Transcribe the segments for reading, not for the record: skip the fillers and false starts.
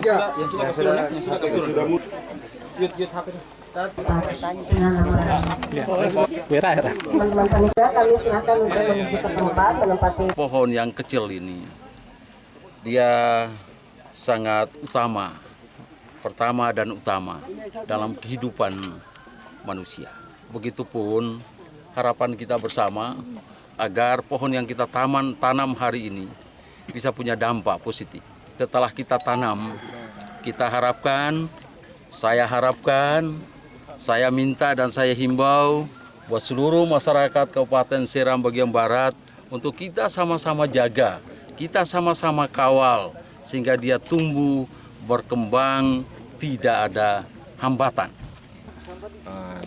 Ya, yang sudah Teman-teman panitia kami silakan untuk menuju ke tempat menempati pohon yang kecil ini dia sangat pertama dan utama dalam kehidupan manusia. Begitupun harapan kita bersama agar pohon yang kita tanam hari ini bisa punya dampak positif. Setelah kita tanam, saya harapkan, saya minta dan saya himbau buat seluruh masyarakat Kabupaten Seram bagian barat untuk kita sama-sama jaga, kita sama-sama kawal sehingga dia tumbuh, berkembang, tidak ada hambatan.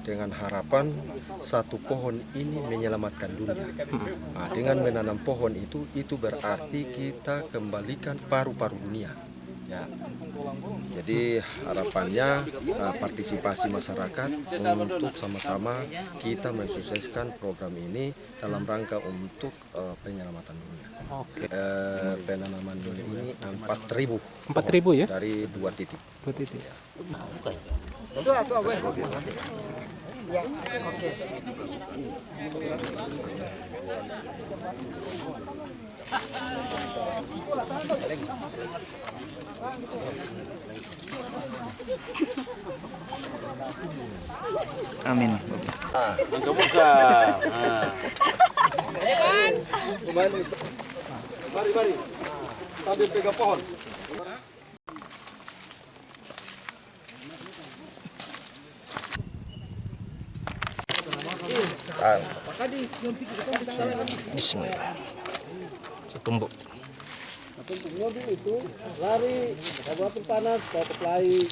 Dengan harapan satu pohon ini menyelamatkan dunia. Dengan menanam pohon itu berarti kita kembalikan paru-paru dunia. Ya. Jadi harapannya partisipasi masyarakat untuk sama-sama kita mensukseskan program ini dalam rangka untuk penyelamatan dunia. Penanaman dunia ini 4.000 ya? dari 2 titik. 2 titik. Ya. ya, oke. Amin. Buka. Mari. Sambil pegang pohon. Bismillah. Tumbuk. Mobil itu lari, bawa panas, bawa pelai.